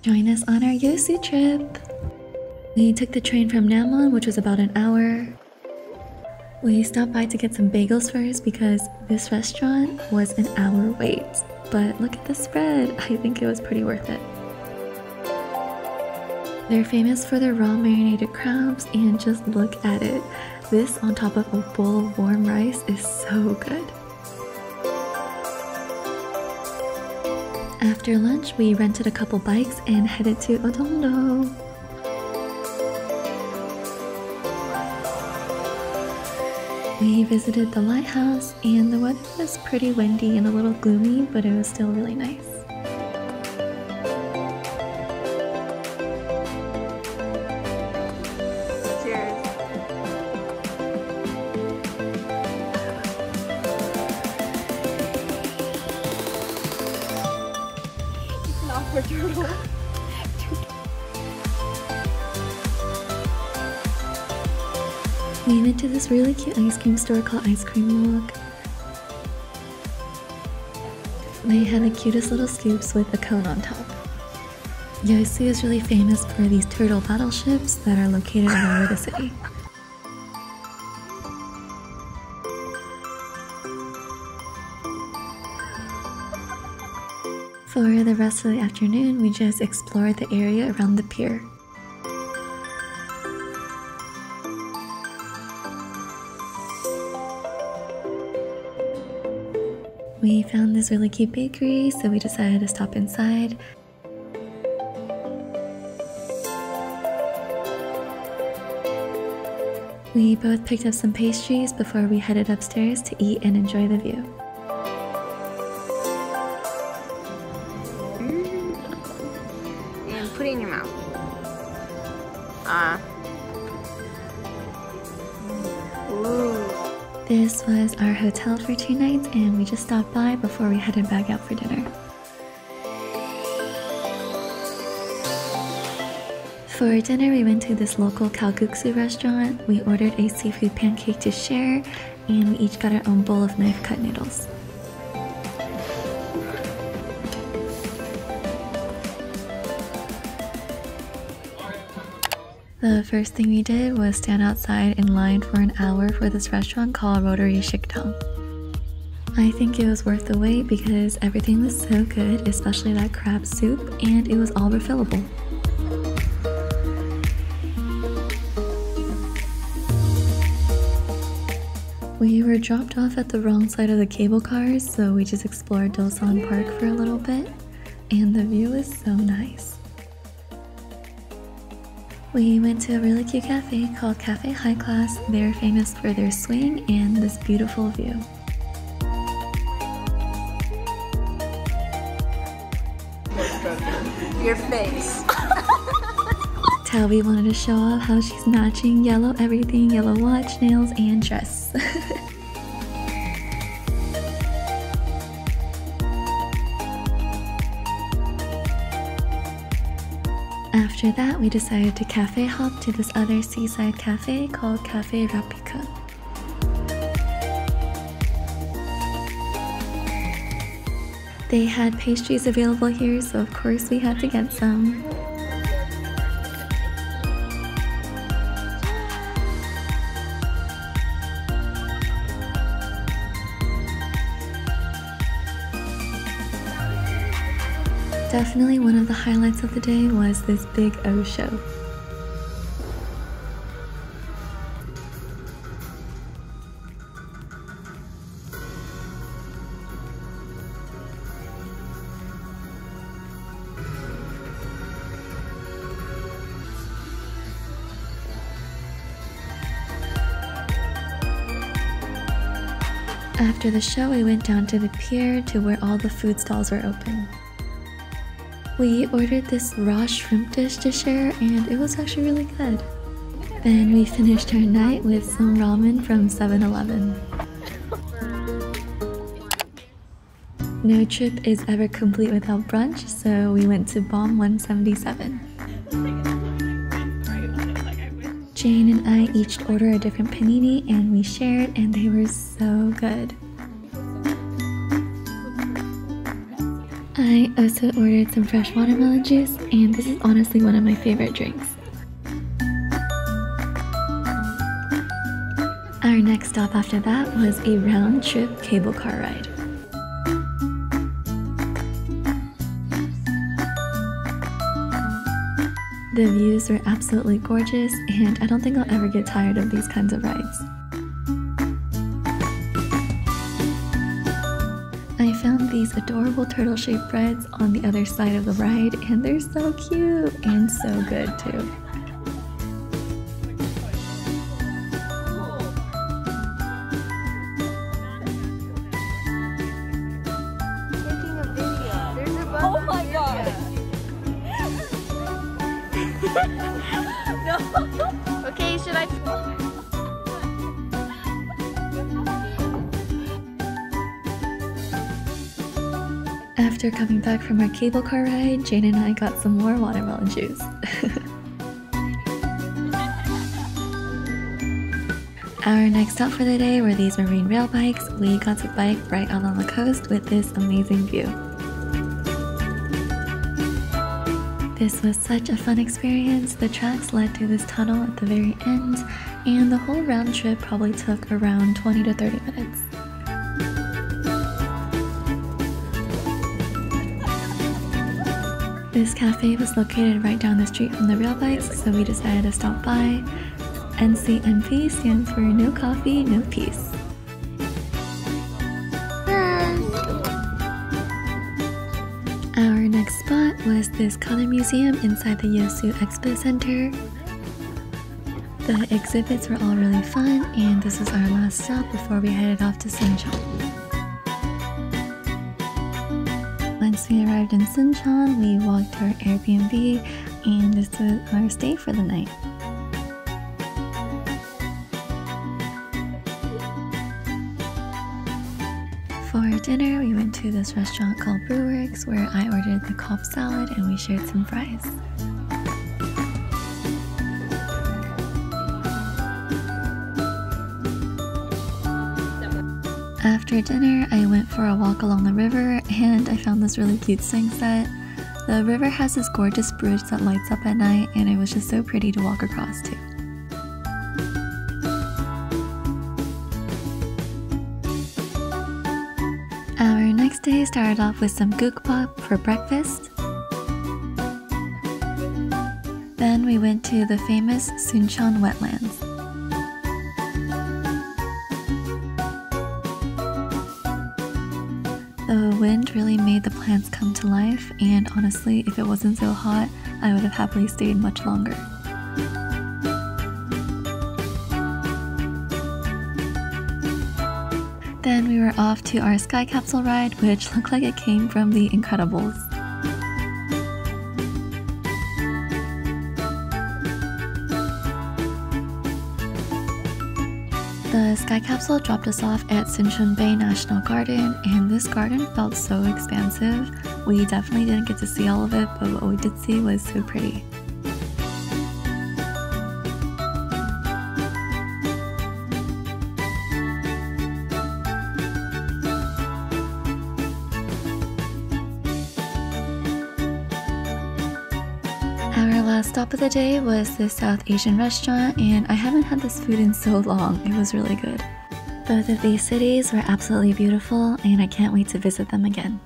Join us on our Yeosu trip! We took the train from Namwon, which was about an hour. We stopped by to get some bagels first because this restaurant was an hour wait. But look at the spread, I think it was pretty worth it. They're famous for their raw marinated crabs, and just look at it. This on top of a bowl of warm rice is so good. After lunch, we rented a couple bikes and headed to Odondo. We visited the lighthouse, and the weather was pretty windy and a little gloomy, but it was still really nice. We went to this really cute ice cream store called Ice Cream Walk. They had the cutest little scoops with a cone on top. Yeosu is really famous for these turtle battleships that are located all over the city. For the rest of the afternoon, we just explored the area around the pier. We found this really cute bakery, so we decided to stop inside. We both picked up some pastries before we headed upstairs to eat and enjoy the view. And put it in your mouth. This was our hotel for 2 nights, and we just stopped by before we headed back out for dinner. For dinner, we went to this local kalguksu restaurant. We ordered a seafood pancake to share, and we each got our own bowl of knife-cut noodles. The first thing we did was stand outside in line for an hour for this restaurant called Rotary Shiktang. I think it was worth the wait because everything was so good, especially that crab soup, and it was all refillable. We were dropped off at the wrong side of the cable cars, so we just explored Dosan Park for a little bit, and the view is so nice. We went to a really cute cafe called Cafe High Class. They're famous for their swing and this beautiful view. Your face. Taobi wanted to show off how she's matching yellow everything, yellow watch, nails, and dress. After that, we decided to cafe hop to this other seaside cafe called Cafe Rapika. They had pastries available here, so of course we had to get some. Definitely one of the highlights of the day was this big O show. After the show, we went down to the pier to where all the food stalls were open. We ordered this raw shrimp dish to share, and it was actually really good. Then we finished our night with some ramen from 7-Eleven. No trip is ever complete without brunch, so we went to Bomb 177. Jane and I each ordered a different panini, and we shared, and they were so good. I also ordered some fresh watermelon juice, and this is honestly one of my favorite drinks. Our next stop after that was a round-trip cable car ride. The views were absolutely gorgeous, and I don't think I'll ever get tired of these kinds of rides. I found these adorable turtle-shaped breads on the other side of the ride, and they're so cute and so good too. Oh my god! No! Okay, should I? After coming back from our cable car ride, Jane and I got some more watermelon juice. Our next stop for the day were these marine rail bikes. We got to bike right out on the coast with this amazing view. This was such a fun experience. The tracks led to this tunnel at the very end, and the whole round trip probably took around 20 to 30 minutes. This cafe was located right down the street from the rail bikes, so we decided to stop by. NCNP stands for No Coffee, No Peace. Our next spot was this color museum inside the Yeosu Expo Center. The exhibits were all really fun, and this was our last stop before we headed off to Suncheon. Once we arrived in Suncheon, we walked to our Airbnb, and this was our stay for the night. For dinner, we went to this restaurant called Brewworks, where I ordered the Cobb salad and we shared some fries. After dinner, I went for a walk along the river, and I found this really cute swing set. The river has this gorgeous bridge that lights up at night, and it was just so pretty to walk across to. Our next day started off with some gukbap for breakfast. Then we went to the famous Suncheon Wetlands. The wind really made the plants come to life, and honestly, if it wasn't so hot, I would have happily stayed much longer. Then we were off to our sky capsule ride, which looked like it came from The Incredibles. The sky capsule dropped us off at Suncheon Bay National Garden, and this garden felt so expansive. We definitely didn't get to see all of it, but what we did see was so pretty. Our last stop of the day was this South Asian restaurant, and I haven't had this food in so long. It was really good. Both of these cities were absolutely beautiful, and I can't wait to visit them again.